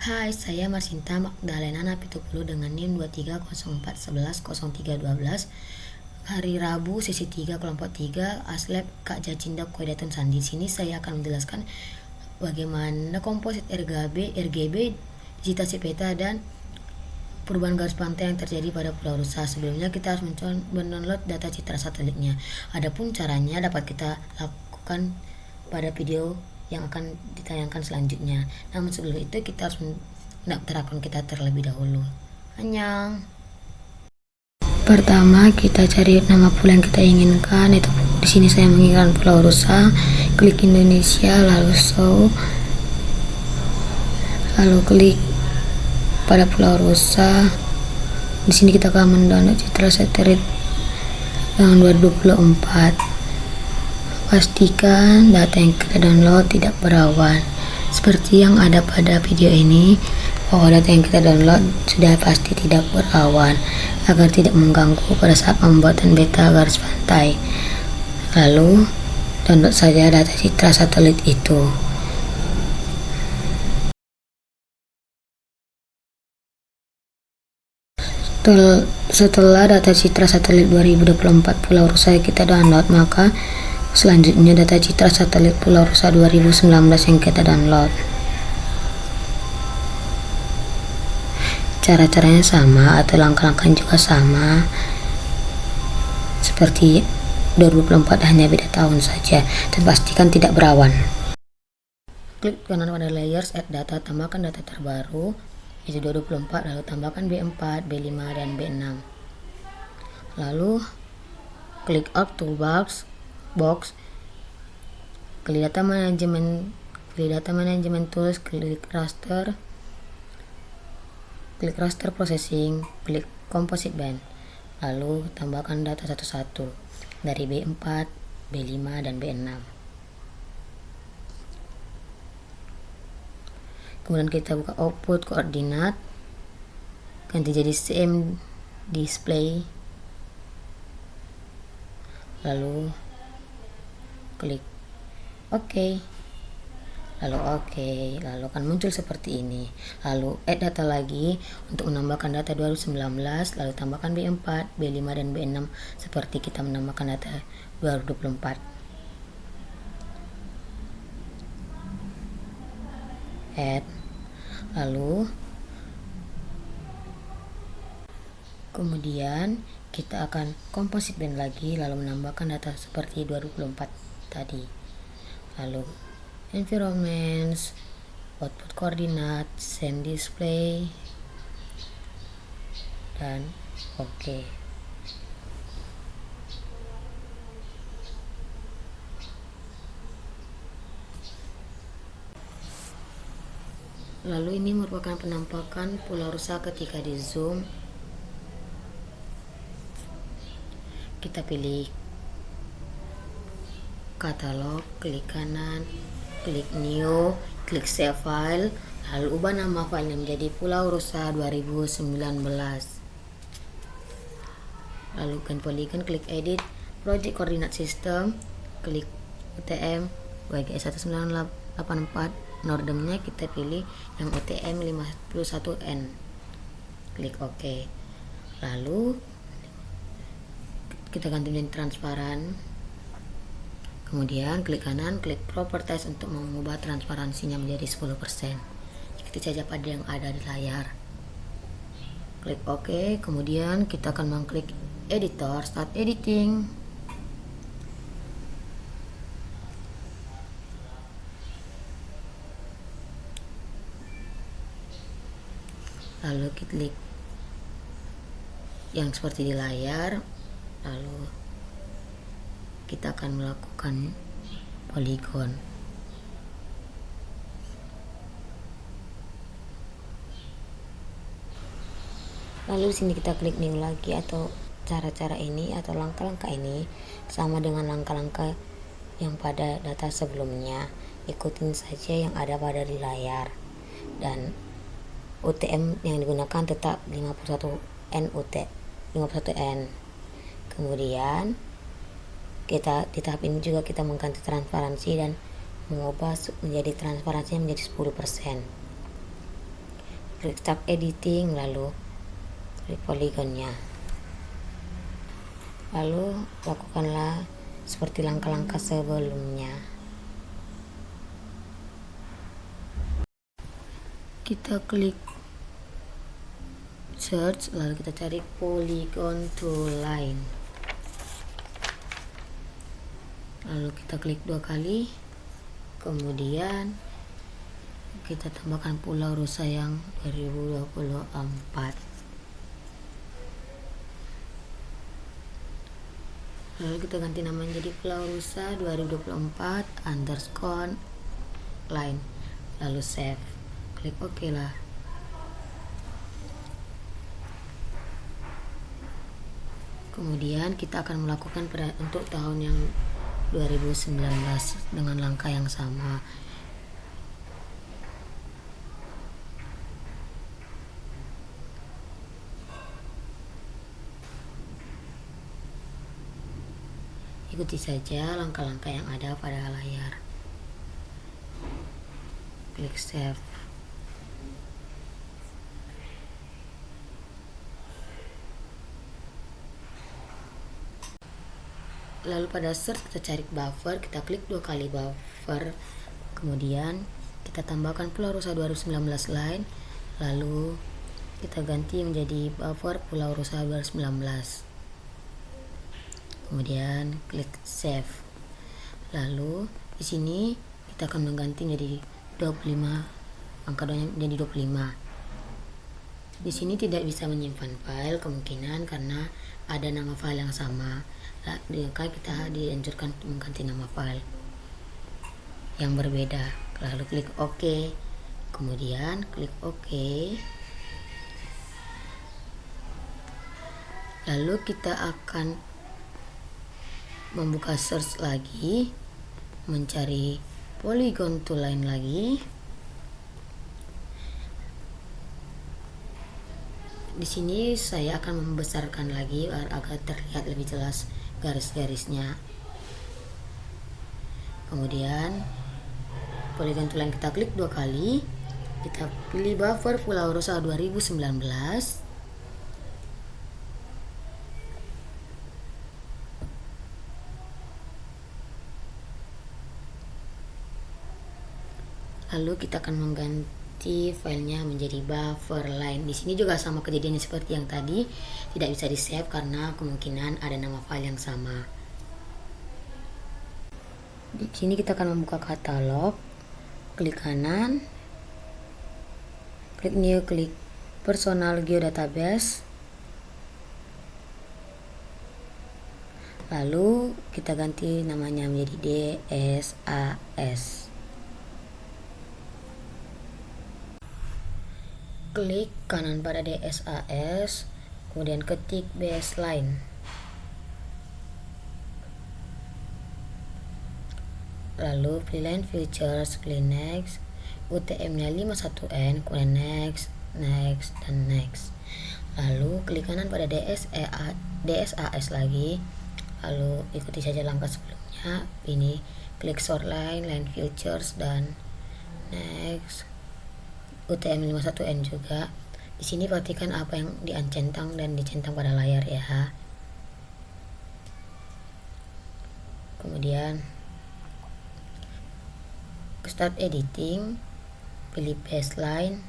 Hai, saya Marsinta Magdalena Napitupulu dengan NIM 2304110312. Hari Rabu, sesi 3, kelompok 3, Aslab Kak Jacinda Koidatun Sandi. Di sini saya akan menjelaskan bagaimana komposit RGB, digitasi peta, dan perubahan garis pantai yang terjadi pada Pulau Rusa. Sebelumnya kita harus mendownload data citra satelitnya. Adapun caranya dapat kita lakukan pada video yang akan ditayangkan selanjutnya. Namun sebelum itu kita harus mendaftar akun kita terlebih dahulu. Annyeong. Pertama kita cari nama pulau yang kita inginkan. Itu di sini saya menginginkan Pulau Rusa. Klik Indonesia, lalu show, lalu klik pada Pulau Rusa. Di sini kita akan mendownload citra satelit yang 2024. Pastikan data yang kita download tidak berawan. Seperti yang ada pada video ini, bahwa data yang kita download sudah pasti tidak berawan agar tidak mengganggu pada saat pembuatan beta garis pantai. Lalu download saja data citra satelit itu. Setelah data citra satelit 2024 Pulau Rusa kita download, maka selanjutnya data citra satelit Pulau Rusa 2019 yang kita download. Cara-caranya sama atau langkah-langkahnya juga sama seperti 2024, hanya beda tahun saja, dan pastikan tidak berawan. Klik kanan pada layers, add data, tambahkan data terbaru yaitu 2024, lalu tambahkan B4, B5, dan B6. Lalu klik Arc Toolbox, klik data management tools, klik raster processing, klik composite band, lalu tambahkan data satu-satu dari B4, B5, dan B6. Kemudian kita buka output koordinat, ganti jadi CM display, lalu klik OK, lalu akan muncul seperti ini. Lalu add data lagi untuk menambahkan data 2019, lalu tambahkan B4, B5, dan B6 seperti kita menambahkan data 2024. Add, lalu kemudian kita akan composite band lagi, lalu menambahkan data seperti 2024 tadi. Lalu environments, output koordinat, same display, dan OK. Lalu ini merupakan penampakan Pulau Rusa ketika di zoom. Kita pilih katalog, klik kanan, klik new, klik save file, lalu ubah nama filenya menjadi Pulau Rusa 2019. Lalu polygon, klik edit, project coordinate system, klik UTM WGS 1984. Nordernya kita pilih yang UTM 51N, klik OK. Lalu kita ganti menjadi transparan. Kemudian klik kanan, klik properties untuk mengubah transparansinya menjadi 10%. Ikuti saja pada yang ada di layar. Klik OK. Kemudian kita akan mengklik editor, start editing. Lalu klik yang seperti di layar, lalu kita akan melakukan polygon. Lalu di sini kita klik new lagi, atau cara-cara ini atau langkah-langkah ini sama dengan langkah-langkah yang pada data sebelumnya. Ikutin saja yang ada pada di layar, dan UTM yang digunakan tetap 51N. Kemudian kita di tahap ini juga kita mengganti transparansi dan mengubah menjadi transparansi menjadi 10%. klik start editing, lalu klik poligonnya, lalu lakukanlah seperti langkah-langkah sebelumnya. Kita klik search, lalu kita cari polygon to line, lalu kita klik 2 kali, kemudian kita tambahkan pulau rusa yang 2024, lalu kita ganti nama jadi pulau rusa 2024 underscore line, lalu save, klik OK lah. Kemudian kita akan melakukan untuk tahun yang 2019 dengan langkah yang sama. Ikuti saja langkah-langkah yang ada pada layar. Klik save. Lalu pada search kita cari buffer, kita klik 2 kali buffer, kemudian kita tambahkan Pulau Rusa 2019 line, lalu kita ganti menjadi buffer Pulau Rusa 2019, kemudian klik save. Lalu di sini kita akan mengganti menjadi 25, angka 2 menjadi 25. Di sini tidak bisa menyimpan file kemungkinan karena ada nama file yang sama. Maka kita dianjurkan untuk mengganti nama file yang berbeda. Lalu klik OK, kemudian klik OK. Lalu kita akan membuka search lagi, mencari polygon to line lagi. Di sini saya akan membesarkan lagi agar terlihat lebih jelas garis-garisnya. Kemudian polygon to line kita klik 2 kali. Kita pilih buffer Pulau Rusa 2019. Lalu kita akan mengganti filenya menjadi buffer line. Di sini juga sama kejadiannya seperti yang tadi, tidak bisa di save karena kemungkinan ada nama file yang sama. Di sini kita akan membuka katalog, klik kanan, klik new, klik personal geodatabase, lalu kita ganti namanya menjadi DSAS. Klik kanan pada DSAS, kemudian ketik baseline. Lalu pilih line features, klik next, UTM-nya 51N, kemudian next, next, dan next. Lalu klik kanan pada DSAS lagi, lalu ikuti saja langkah sebelumnya. Ini klik sort line, line features, dan next. UTM 51N juga. Di sini perhatikan apa yang diancentang dan dicentang pada layar ya. Kemudian start editing, pilih baseline,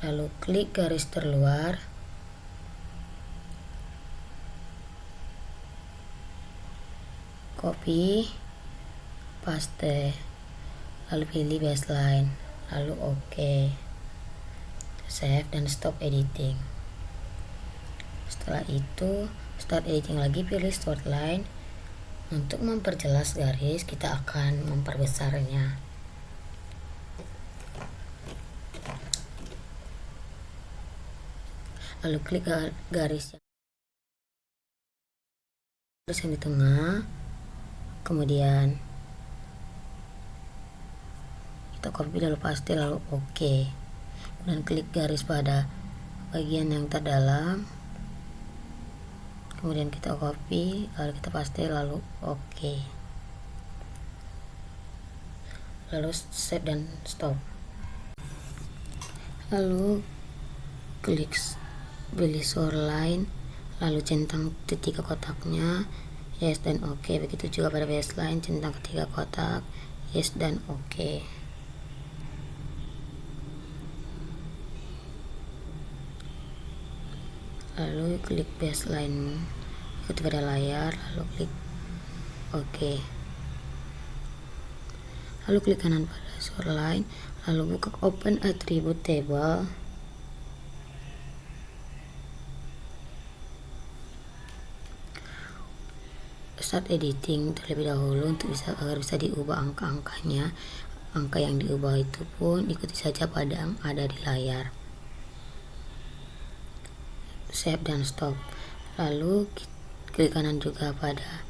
lalu klik garis terluar, copy, paste, lalu pilih baseline, lalu OK, save dan stop editing. Setelah itu start editing lagi, pilih sort line. Untuk memperjelas garis kita akan memperbesarnya. Lalu klik garis yang di tengah, kemudian kita copy lalu paste, lalu OK, kemudian klik garis pada bagian yang terdalam, kemudian kita copy, lalu kita paste, lalu OK, lalu save dan stop. Lalu klik pilih shoreline, lalu centang ketiga kotaknya, yes dan oke. Begitu juga pada baseline, centang ketiga kotak, yes dan oke. Lalu klik baseline, ikuti pada layar, lalu klik oke. Lalu klik kanan pada shoreline, lalu buka open attribute table. Start editing terlebih dahulu untuk agar bisa diubah angka-angkanya. Angka yang diubah itu pun ikuti saja pada yang ada di layar. Save dan stop. Lalu klik kanan juga pada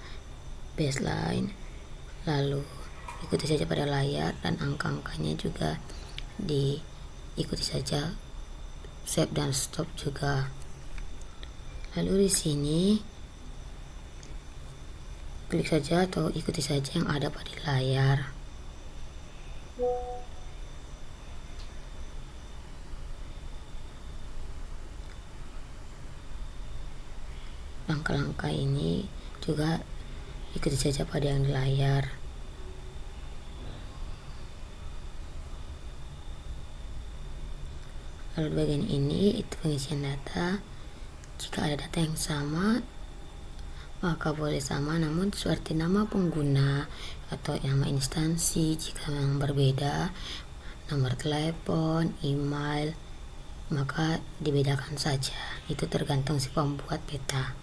baseline, lalu ikuti saja pada layar dan angka-angkanya juga diikuti saja. Save dan stop juga. Lalu di sini klik saja atau ikuti saja yang ada pada layar. Langkah-langkah ini juga ikuti saja pada yang di layar. Lalu bagian ini itu pengisian data. Jika ada data yang sama, maka boleh sama, namun seperti nama pengguna atau nama instansi jika memang berbeda, nomor telepon, email, maka dibedakan saja. Itu tergantung si pembuat peta.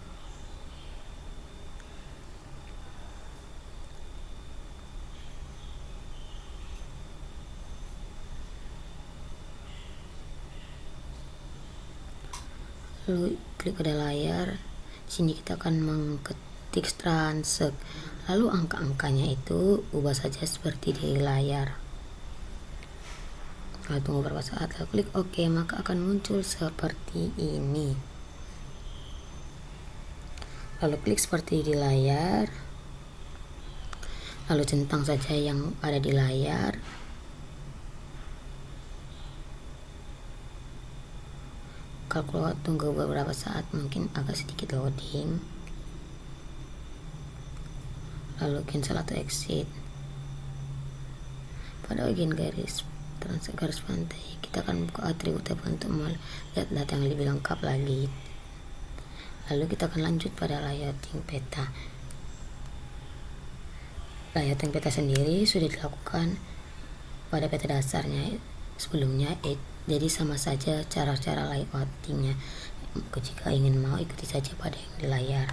Lalu klik pada layar. Sini kita akan mengetik transact. Lalu angka-angkanya itu ubah saja seperti di layar. Lalu tunggu beberapa saat, lalu klik OK, maka akan muncul seperti ini. Lalu klik seperti di layar. Lalu centang saja yang ada di layar. Kalau tunggu beberapa saat, mungkin agak sedikit loading. Lalu cancel atau exit. Pada bagian garis pantai, kita akan buka atribut untuk melihat data yang lebih lengkap lagi. Lalu kita akan lanjut pada layouting peta. Layouting peta sendiri sudah dilakukan pada peta dasarnya sebelumnya, jadi sama saja cara-cara layoutingnya. Jika ingin mau, ikuti saja pada yang di layar.